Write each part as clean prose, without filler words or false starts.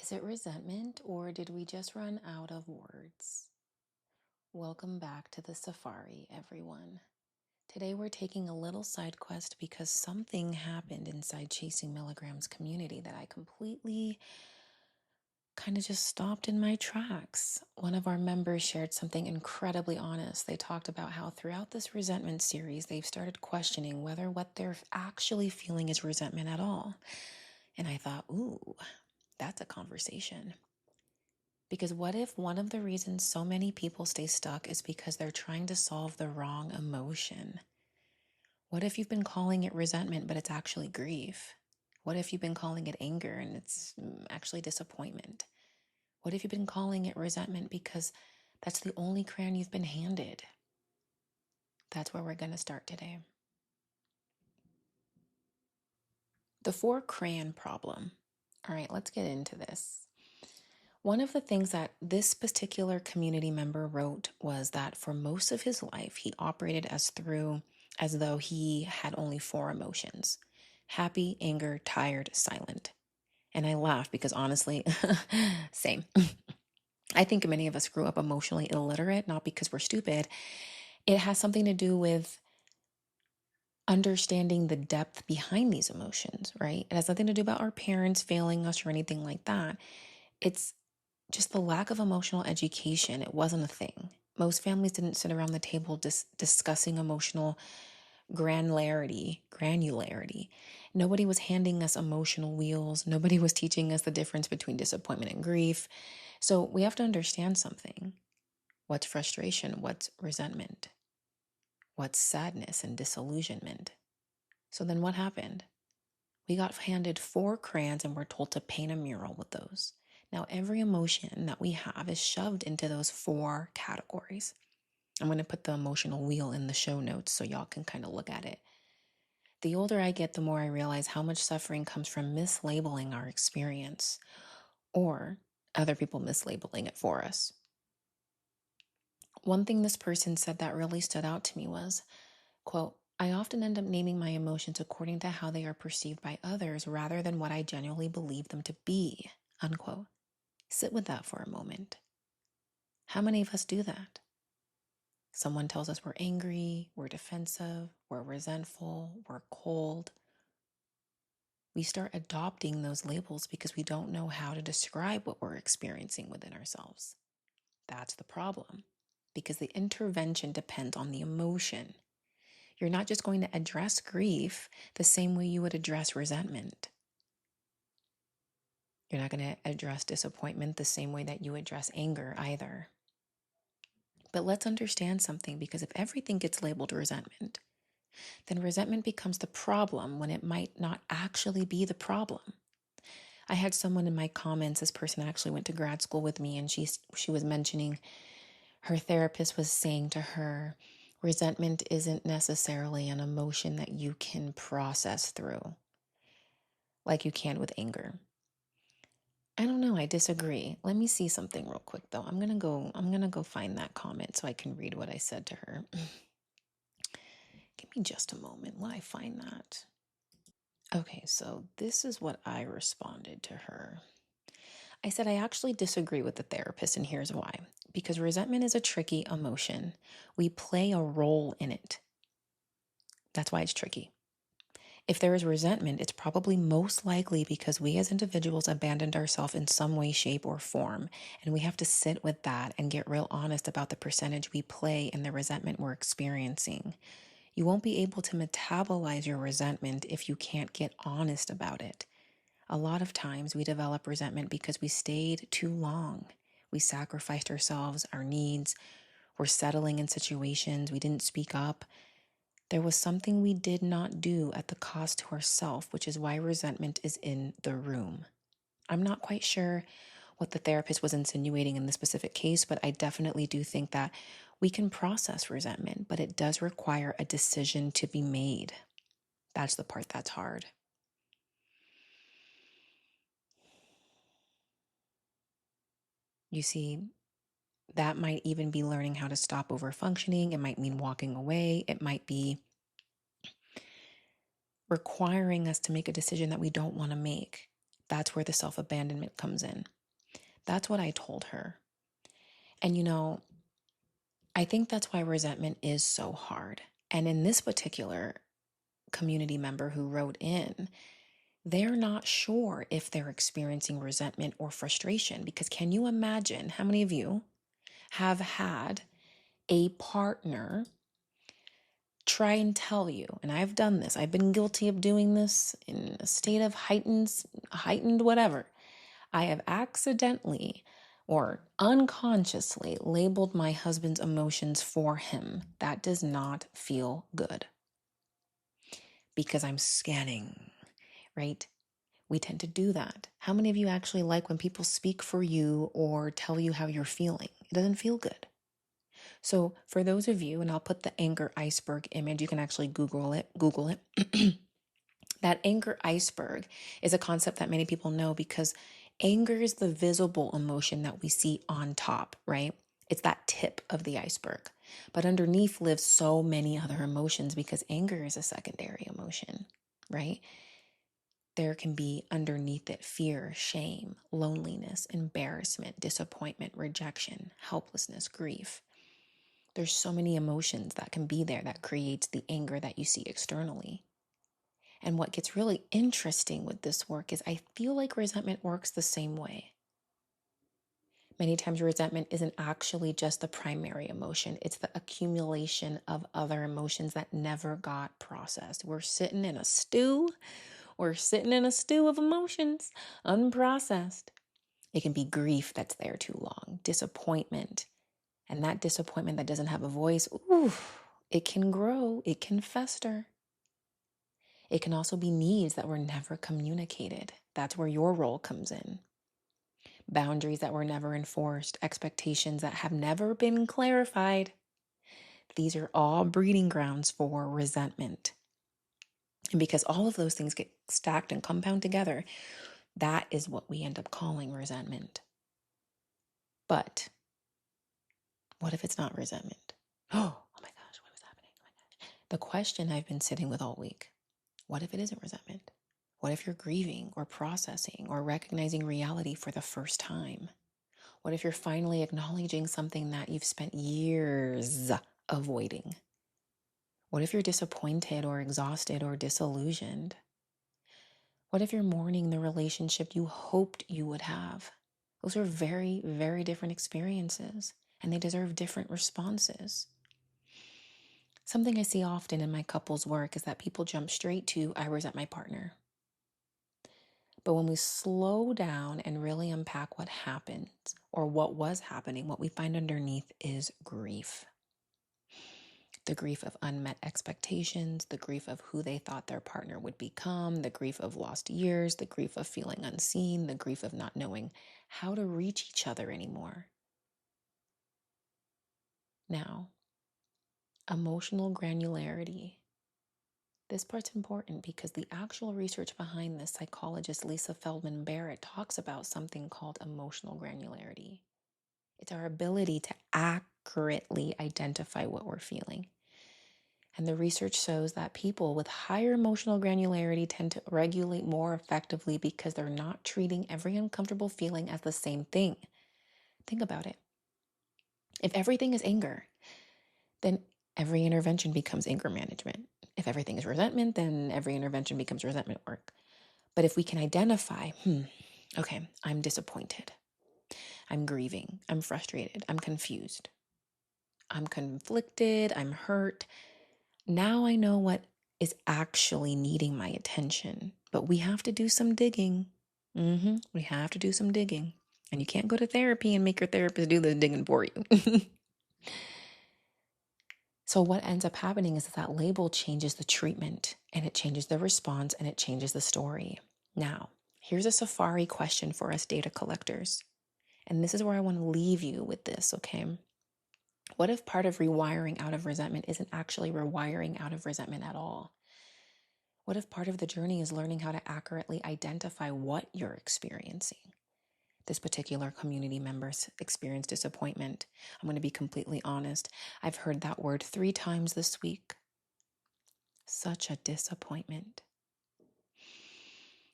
Is it resentment or did we just run out of words? Welcome back to the safari, everyone. Today we're taking a little side quest because something happened inside Chasing Milligrams community that I completely kind of just stopped in my tracks. One of our members shared something incredibly honest. They talked about how throughout this resentment series, they've started questioning whether what they're actually feeling is resentment at all. And I thought, ooh, that's a conversation. Because what if one of the reasons so many people stay stuck is because they're trying to solve the wrong emotion? What if you've been calling it resentment, but it's actually grief? What if you've been calling it anger and it's actually disappointment? What if you've been calling it resentment because that's the only crayon you've been handed? That's where we're going to start today. The 4-crayon problem. All right, let's get into this. One of the things that this particular community member wrote was that for most of his life, he operated as though he had only 4 emotions: happy, anger, tired, silent. And I laugh because honestly, same. I think many of us grew up emotionally illiterate, not because we're stupid. It has something to do with understanding the depth behind these emotions, right? It has nothing to do about our parents failing us or anything like that. It's just the lack of emotional education. It wasn't a thing. Most families didn't sit around the table discussing emotional granularity. Nobody was handing us emotional wheels. Nobody was teaching us the difference between disappointment and grief. So we have to understand something. What's frustration? What's resentment? What's sadness and disillusionment? So then what happened? We got handed 4 crayons and we're told to paint a mural with those. Now, every emotion that we have is shoved into those 4 categories. I'm going to put the emotional wheel in the show notes so y'all can kind of look at it. The older I get, the more I realize how much suffering comes from mislabeling our experience or other people mislabeling it for us. One thing this person said that really stood out to me was, quote, I often end up naming my emotions according to how they are perceived by others rather than what I genuinely believe them to be, unquote. Sit with that for a moment. How many of us do that? Someone tells us we're angry, we're defensive, we're resentful, we're cold. We start adopting those labels because we don't know how to describe what we're experiencing within ourselves. That's the problem, because the intervention depends on the emotion. You're not just going to address grief the same way you would address resentment. You're not going to address disappointment the same way that you address anger either. But let's understand something, because if everything gets labeled resentment, then resentment becomes the problem when it might not actually be the problem. I had someone in my comments, this person actually went to grad school with me, and she was mentioning her therapist was saying to her, resentment isn't necessarily an emotion that you can process through like you can with anger. I don't know. I disagree. Let me see something real quick though. I'm going to go find that comment so I can read what I said to her. Give me just a moment while I find that. Okay, so this is what I responded to her. I said, I actually disagree with the therapist, and here's why. Because resentment is a tricky emotion. We play a role in it. That's why it's tricky. If there is resentment, it's probably most likely because we as individuals abandoned ourselves in some way, shape, or form. And we have to sit with that and get real honest about the percentage we play in the resentment we're experiencing. You won't be able to metabolize your resentment if you can't get honest about it. A lot of times we develop resentment because we stayed too long. We sacrificed ourselves, our needs. We're settling in situations. We didn't speak up. There was something we did not do at the cost to ourselves, which is why resentment is in the room. I'm not quite sure what the therapist was insinuating in this specific case, but I definitely do think that we can process resentment, but it does require a decision to be made. That's the part that's hard. You see, that might even be learning how to stop over functioning. It might mean walking away. It might be requiring us to make a decision that we don't want to make. That's where the self-abandonment comes in. That's what I told her. And I think that's why resentment is so hard. And in this particular community member who wrote in, they're not sure if they're experiencing resentment or frustration, because can you imagine how many of you have had a partner try and tell you, and I've done this, I've been guilty of doing this in a state of heightened whatever. I have accidentally or unconsciously labeled my husband's emotions for him. That does not feel good because I'm scanning, right? We tend to do that. How many of you actually like when people speak for you or tell you how you're feeling? It doesn't feel good. So for those of you, and I'll put the anger iceberg image, you can actually Google it. That anger iceberg is a concept that many people know because anger is the visible emotion that we see on top, right? It's that tip of the iceberg. But underneath lives so many other emotions because anger is a secondary emotion, right? There can be underneath it fear, shame, loneliness, embarrassment, disappointment, rejection, helplessness, grief. There's so many emotions that can be there that creates the anger that you see externally. And what gets really interesting with this work is I feel like resentment works the same way. Many times resentment isn't actually just the primary emotion. It's the accumulation of other emotions that never got processed. We're sitting in a stew of emotions, unprocessed. It can be grief that's there too long, disappointment. And that disappointment that doesn't have a voice, it can grow, it can fester. It can also be needs that were never communicated. That's where your role comes in. Boundaries that were never enforced, expectations that have never been clarified. These are all breeding grounds for resentment. And because all of those things get stacked and compound together, that is what we end up calling resentment. But what if it's not resentment? Oh my gosh, what is happening? Oh my gosh. The question I've been sitting with all week. What if it isn't resentment? What if you're grieving or processing or recognizing reality for the first time? What if you're finally acknowledging something that you've spent years avoiding? What if you're disappointed or exhausted or disillusioned? What if you're mourning the relationship you hoped you would have? Those are very, very different experiences, and they deserve different responses. Something I see often in my couples work is that people jump straight to, I resent my partner. But when we slow down and really unpack what happens or what was happening, what we find underneath is grief. The grief of unmet expectations, the grief of who they thought their partner would become, the grief of lost years, the grief of feeling unseen, the grief of not knowing how to reach each other anymore. Now, emotional granularity. This part's important because the actual research behind this, psychologist Lisa Feldman Barrett talks about something called emotional granularity. It's our ability to accurately identify what we're feeling. And the research shows that people with higher emotional granularity tend to regulate more effectively because they're not treating every uncomfortable feeling as the same thing. Think about it. If everything is anger, then every intervention becomes anger management. If everything is resentment, then every intervention becomes resentment work. But if we can identify, okay, I'm disappointed, I'm grieving, I'm frustrated, I'm confused, I'm conflicted, I'm hurt. Now I know what is actually needing my attention, but we have to do some digging. We have to do some digging. And you can't go to therapy and make your therapist do the digging for you. So what ends up happening is that label changes the treatment and it changes the response and it changes the story. Now, here's a safari question for us data collectors. And this is where I want to leave you with this, okay? What if part of rewiring out of resentment isn't actually rewiring out of resentment at all? What if part of the journey is learning how to accurately identify what you're experiencing? This particular community member's experienced disappointment. I'm going to be completely honest. I've heard that word 3 times this week. Such a disappointment.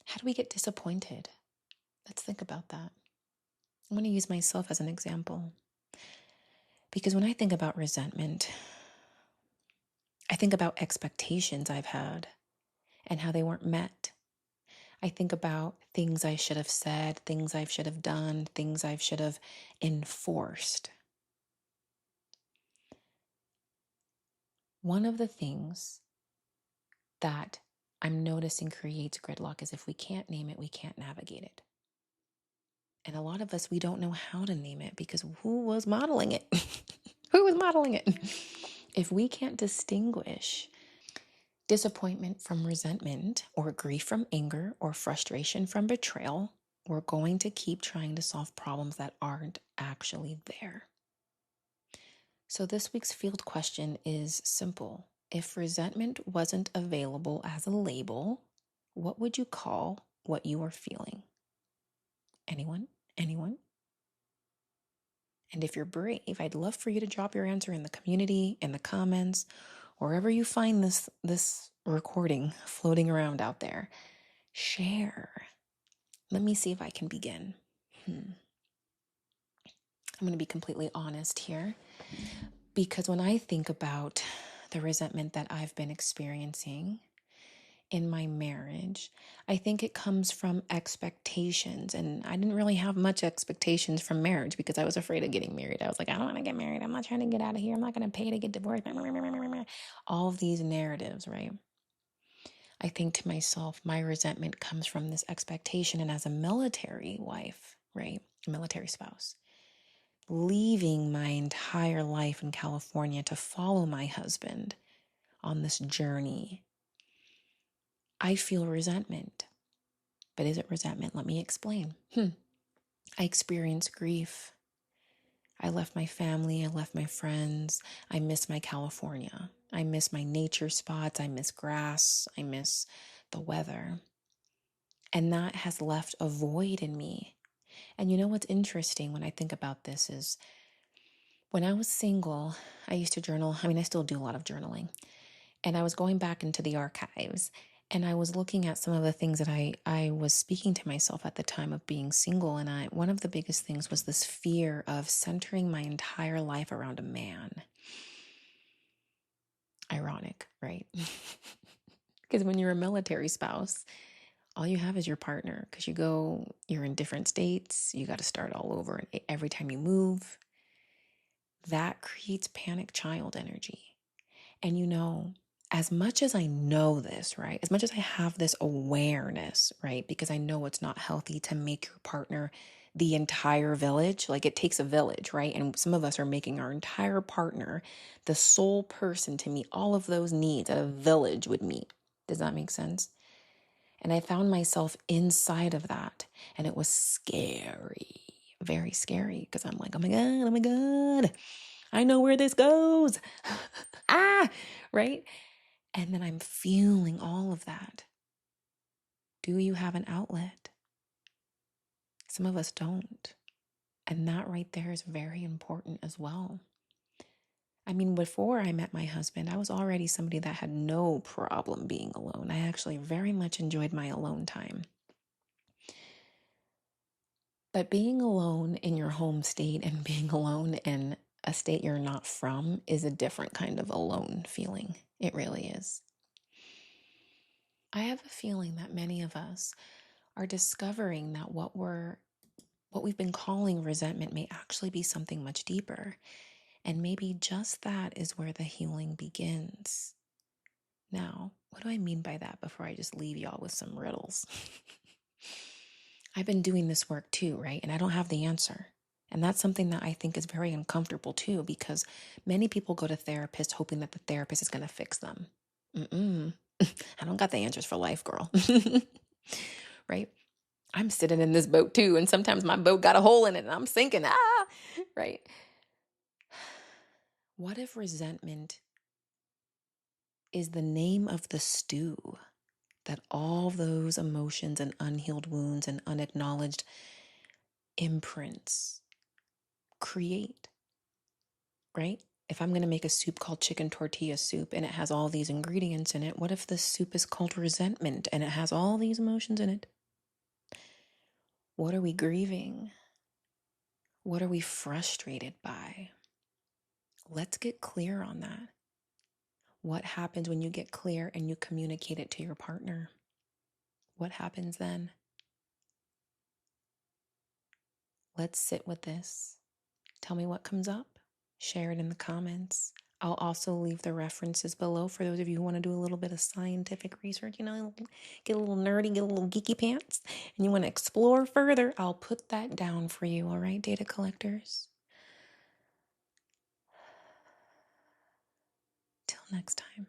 How do we get disappointed? Let's think about that. I'm going to use myself as an example. Because when I think about resentment, I think about expectations I've had and how they weren't met. I think about things I should have said, things I should have done, things I should have enforced. One of the things that I'm noticing creates gridlock is if we can't name it, we can't navigate it. And a lot of us, we don't know how to name it because who was modeling it? Who was modeling it? If we can't distinguish disappointment from resentment, or grief from anger, or frustration from betrayal, we're going to keep trying to solve problems that aren't actually there. So this week's field question is simple. If resentment wasn't available as a label, what would you call what you are feeling? Anyone? Anyone? And if you're brave, I'd love for you to drop your answer in the community, in the comments, wherever you find this recording floating around out there. Share. Let me see if I can begin. I'm going to be completely honest here, because when I think about the resentment that I've been experiencing in my marriage, I think it comes from expectations. And I didn't really have much expectations from marriage because I was afraid of getting married. I was like, I don't want to get married. I'm not trying to get out of here. I'm not going to pay to get divorced. All of these narratives, right? I think to myself, my resentment comes from this expectation. And as a military wife, right, a military spouse, leaving my entire life in California to follow my husband on this journey, I feel resentment. But is it resentment? Let me explain. I experience grief. I left my family. I left my friends. I miss my California. I miss my nature spots. I miss grass. I miss the weather. And that has left a void in me. And you know what's interesting when I think about this is when I was single, I used to journal. I mean, I still do a lot of journaling. And I was going back into the archives and I was looking at some of the things that I was speaking to myself at the time of being single. And one of the biggest things was this fear of centering my entire life around a man. Ironic, right? Because when you're a military spouse, all you have is your partner, because you're in different states. You got to start all over. And every time you move, that creates panic child energy. And as much as I know this, right, as much as I have this awareness, right, because I know it's not healthy to make your partner the entire village. Like, it takes a village, right? And some of us are making our entire partner the sole person to meet all of those needs that a village would meet. Does that make sense? And I found myself inside of that, and it was scary, very scary, because I'm like, oh my God, I know where this goes. Right? And then I'm feeling all of that. Do you have an outlet? Some of us don't. And that right there is very important as well. I mean, before I met my husband, I was already somebody that had no problem being alone. I actually very much enjoyed my alone time. But being alone in your home state and being alone in a state you're not from is a different kind of alone feeling. It really is. I have a feeling that many of us are discovering that what we've been calling resentment may actually be something much deeper. And maybe just that is where the healing begins. Now, what do I mean by that before I just leave y'all with some riddles? I've been doing this work too, right? And I don't have the answer. And that's something that I think is very uncomfortable too, because many people go to therapists hoping that the therapist is going to fix them. I don't got the answers for life, girl. Right? I'm sitting in this boat too, and sometimes my boat got a hole in it and I'm sinking. Right? What if resentment is the name of the stew that all those emotions and unhealed wounds and unacknowledged imprints create? Right? If I'm going to make a soup called chicken tortilla soup and it has all these ingredients in it, what if the soup is called resentment and it has all these emotions in it? What are we grieving? What are we frustrated by? Let's get clear on that. What happens when you get clear and you communicate it to your partner? What happens then? Let's sit with this. Tell me what comes up. Share it in the comments. I'll also leave the references below for those of you who want to do a little bit of scientific research, get a little nerdy, get a little geeky pants, and you want to explore further. I'll put that down for you, all right, data collectors? Till next time.